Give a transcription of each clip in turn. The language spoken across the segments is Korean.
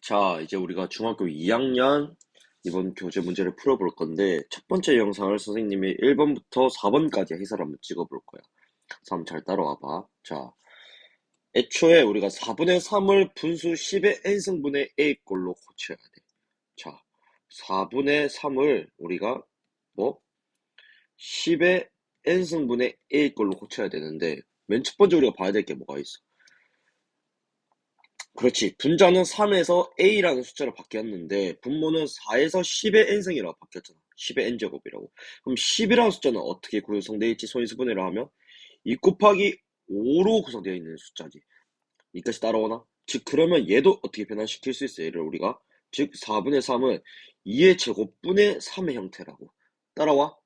자, 이제 우리가 중학교 2학년 이번 교재 문제를 풀어볼 건데, 첫 번째 영상을 선생님이 1번부터 4번까지 해설 한번 찍어볼 거야. 그래서 한번 잘 따라와봐. 자, 애초에 우리가 4분의 3을 분수 10의 n승분의 a꼴로 고쳐야 돼. 자, 4분의 3을 우리가 뭐? 10의 n승분의 a꼴로 고쳐야 되는데, 맨 첫 번째 우리가 봐야 될 게 뭐가 있어? 그렇지. 분자는 3에서 a라는 숫자로 바뀌었는데 분모는 4에서 10의 n승이라고 바뀌었잖아. 10의 n제곱이라고. 그럼 10이라는 숫자는 어떻게 구성되어 있지? 소인수분해를 하면 2 곱하기 5로 구성되어 있는 숫자지. 이까지 따라오나? 즉 그러면 얘도 어떻게 변환시킬 수 있어? 얘를 우리가 즉 4분의 3은 2의 제곱분의 3의 형태라고. 따라와.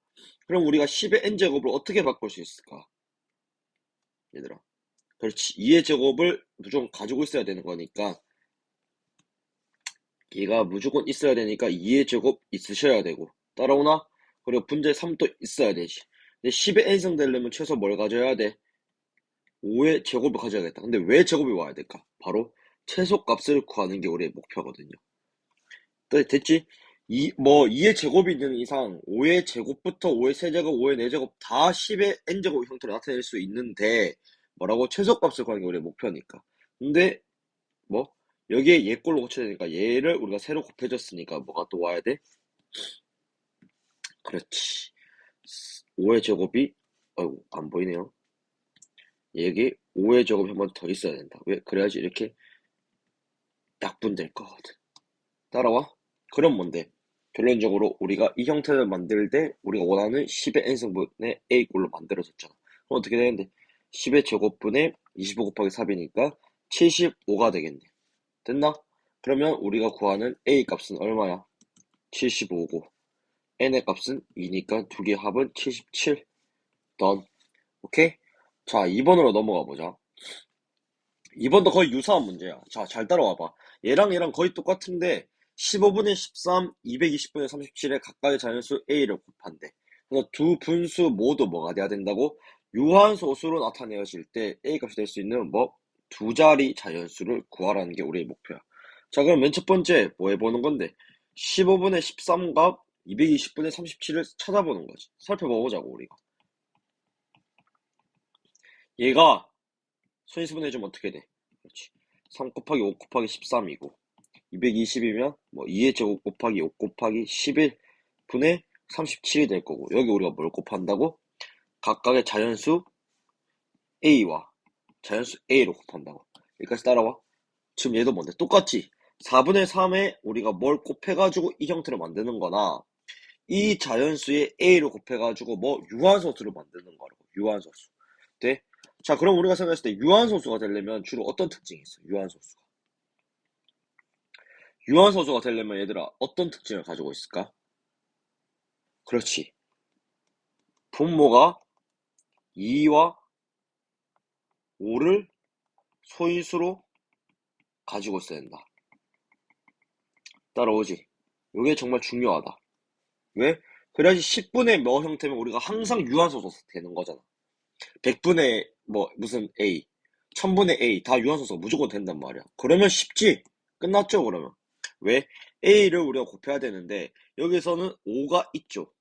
그럼 우리가 10의 n제곱을 어떻게 바꿀 수 있을까? 얘들아. 그렇지. 2의 제곱을 무조건 가지고 있어야 되는 거니까 얘가 무조건 있어야 되니까 2의 제곱 있으셔야 되고 따라오나? 그리고 분자에 3도 있어야 되지. 근데 10의 n승 되려면 최소 뭘 가져야 돼? 5의 제곱을 가져야겠다. 근데 왜 제곱이 와야 될까? 바로 최소값을 구하는 게 우리의 목표거든요. 됐지? 2의 제곱이 있는 이상 5의 제곱부터 5의 세제곱, 5의 4제곱 다 10의 n제곱 형태로 나타낼 수 있는데 뭐라고? 최소값을 구하는 게 우리의 목표니까. 근데 뭐 여기에 얘 꼴로 고쳐야 되니까 얘를 우리가 세로 곱해줬으니까 뭐가 또 와야 돼? 그렇지. 5의 제곱이 아이고 안 보이네요. 여기 5의 제곱이 한 번 더 있어야 된다. 왜? 그래야지 이렇게 약분될 거거든. 따라와? 그럼 뭔데? 결론적으로 우리가 이 형태를 만들 때 우리가 원하는 10의 n승분의 a꼴로 만들어졌잖아. 그럼 어떻게 되는데? 10의 제곱분의 25 곱하기 3이니까 75가 되겠네. 됐나? 그러면 우리가 구하는 a 값은 얼마야? 75고 n의 값은 2니까 두 개 합은 77. 던. 오케이? 자, 2번으로 넘어가 보자. 2번도 거의 유사한 문제야. 자, 잘 따라와봐. 얘랑 거의 똑같은데 15분의 13, 220분의 37에 각각의 자연수 a를 곱한대. 그래서 두 분수 모두 뭐가 돼야 된다고? 유한소수로 나타내어질 때 a 값이 될 수 있는 뭐 두 자리 자연수를 구하라는 게 우리의 목표야. 자, 그럼 맨 첫 번째 뭐 해보는 건데 15분의 13과 220분의 37을 찾아보는 거지. 살펴보자고 우리가. 얘가 소인수분해주면 어떻게 돼? 그렇지. 3 곱하기 5 곱하기 13이고 220이면 뭐 2의 제곱 곱하기 5 곱하기 11분의 37이 될 거고 여기 우리가 뭘 곱한다고? 각각의 자연수 a와 자연수 a로 곱한다고. 여기까지 따라와. 지금 얘도 뭔데? 똑같지? 4분의 3에 우리가 뭘 곱해가지고 이 형태로 만드는 거나 이 자연수의 a로 곱해가지고 뭐 유한소수로 만드는 거라고. 유한소수. 돼? 자, 그럼 우리가 생각했을 때 유한소수가 되려면 주로 어떤 특징이 있어? 유한소수가. 유한소수가 되려면 얘들아 어떤 특징을 가지고 있을까? 그렇지. 분모가 2와 5를 소인수로 가지고 있어야 된다. 따라오지. 이게 정말 중요하다. 왜? 그래야지 10분의 몇 형태면 우리가 항상 유한소수 되는 거잖아. 100분의 뭐 무슨 A, 1000분의 A 다 유한소수가 무조건 된단 말이야. 그러면 쉽지? 끝났죠 그러면. 왜? A를 우리가 곱해야 되는데 여기서는 5가 있죠.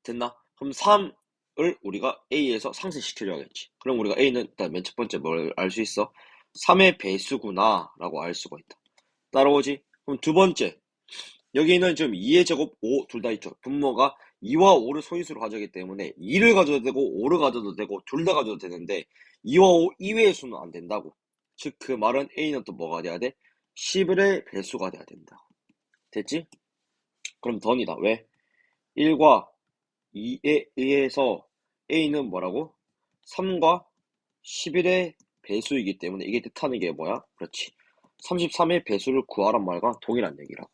됐나? 그럼 3을 우리가 A에서 상쇄시켜줘야겠지. 그럼 우리가 A는 일단 맨 첫 번째 뭘 알 수 있어? 3의 배수구나 라고 알 수가 있다. 따라오지? 그럼 두 번째 여기는 지금 2의 제곱 5 둘 다 있죠. 분모가 2와 5를 소인수로 가져가기 때문에 2를 가져도 되고 5를 가져도 되고 둘 다 가져도 되는데 2와 5 이외의 수는 안 된다고. 즉 그 말은 A는 또 뭐가 돼야 돼? 11의 배수가 돼야 된다. 됐지? 그럼 던이다. 왜? 1과 2에 의해서 A는 뭐라고? 3과 11의 배수이기 때문에 이게 뜻하는 게 뭐야? 그렇지. 33의 배수를 구하란 말과 동일한 얘기라고.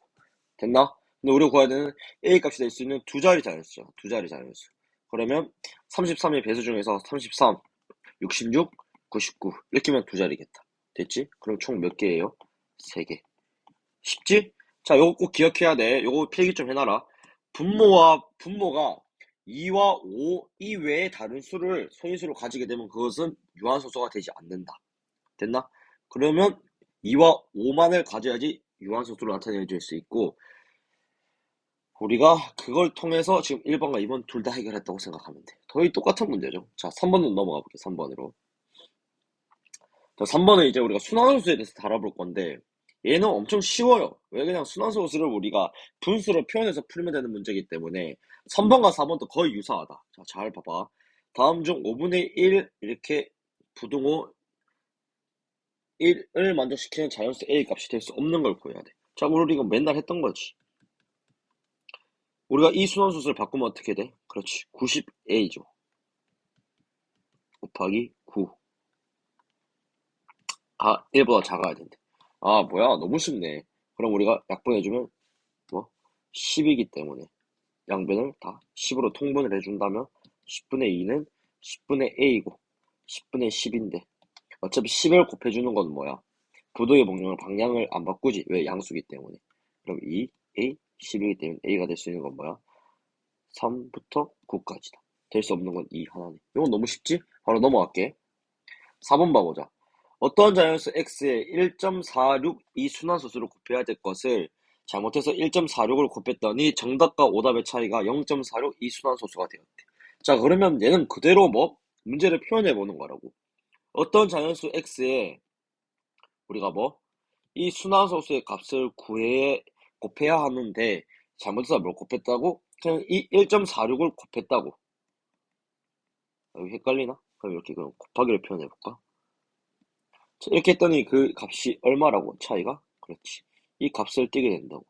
됐나? 근데 우리가 구해야 되는 A 값이 될 수 있는 두 자리 자연수죠. 두 자리 자연수. 그러면 33의 배수 중에서 33, 66, 99 이렇게 하면 두 자리겠다. 됐지? 그럼 총 몇 개예요? 세 개. 쉽지? 자, 요거 꼭 기억해야 돼. 요거 필기 좀 해놔라. 분모가 2와 5 이외의 다른 수를 소인수로 가지게 되면 그것은 유한소수가 되지 않는다. 됐나? 그러면 2와 5만을 가져야지 유한소수로 나타내줄 수 있고, 우리가 그걸 통해서 지금 1번과 2번 둘 다 해결했다고 생각하면 돼. 거의 똑같은 문제죠. 자, 3번은 넘어가 볼게, 3번으로. 자, 3번은 이제 우리가 순환소수에 대해서 다뤄볼 건데, 얘는 엄청 쉬워요. 왜 그냥 순환소수를 우리가 분수로 표현해서 풀면 되는 문제이기 때문에 3번과 4번도 거의 유사하다. 자, 잘 봐봐. 다음 중 5분의 1 이렇게 부등호 1을 만족시키는 자연수 A 값이 될 수 없는 걸 구해야 돼. 자, 우리 이거 맨날 했던 거지. 우리가 이 순환소수를 바꾸면 어떻게 돼? 그렇지. 90A죠. 곱하기 9. 아, 1보다 작아야 된대. 아, 뭐야. 너무 쉽네. 그럼 우리가 약분해주면 뭐? 10이기 때문에 양변을 다 10으로 통분을 해준다면 10분의 2는 10분의 A이고 10분의 10인데 어차피 10을 곱해주는 건 뭐야? 부도의 방향을 안 바꾸지. 왜? 양수기 때문에. 그럼 2, A, 10이기 때문에 A가 될 수 있는 건 뭐야? 3부터 9까지다. 될 수 없는 건 2 하나네. 이건 너무 쉽지? 바로 넘어갈게. 4번 봐보자. 어떤 자연수 x에 1.46 이 순환소수를 곱해야 될 것을 잘못해서 1.46을 곱했더니 정답과 오답의 차이가 0.46 이 순환소수가 되었대. 자, 그러면 얘는 그대로 뭐? 문제를 표현해 보는 거라고. 어떤 자연수 x에 우리가 뭐? 이 순환소수의 값을 곱해야 하는데 잘못해서 뭘 곱했다고? 그냥 이 1.46을 곱했다고. 여기 헷갈리나? 그럼 이렇게 그럼 곱하기를 표현해 볼까? 자, 이렇게 했더니 그 값이 얼마라고? 차이가? 그렇지. 이 값을 띄게 된다고.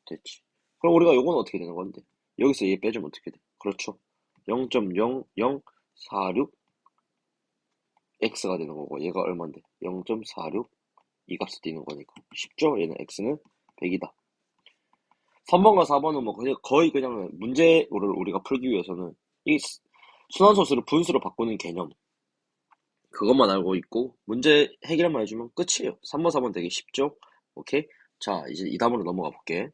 됐지. 그럼 우리가 요건 어떻게 되는 건데? 여기서 얘 빼주면 어떻게 돼? 그렇죠. 0.0046 x가 되는 거고 얘가 얼만데? 0.46 이 값을 띄는 거니까. 쉽죠? 얘는 x는 100이다. 3번과 4번은 뭐 거의 그냥 문제를 우리가 풀기 위해서는 이 순환소수를 분수로 바꾸는 개념 그것만 알고 있고 문제 해결만 해주면 끝이에요. 3번, 4번 되게 쉽죠? 오케이? 자, 이제 이 다음으로 넘어가 볼게.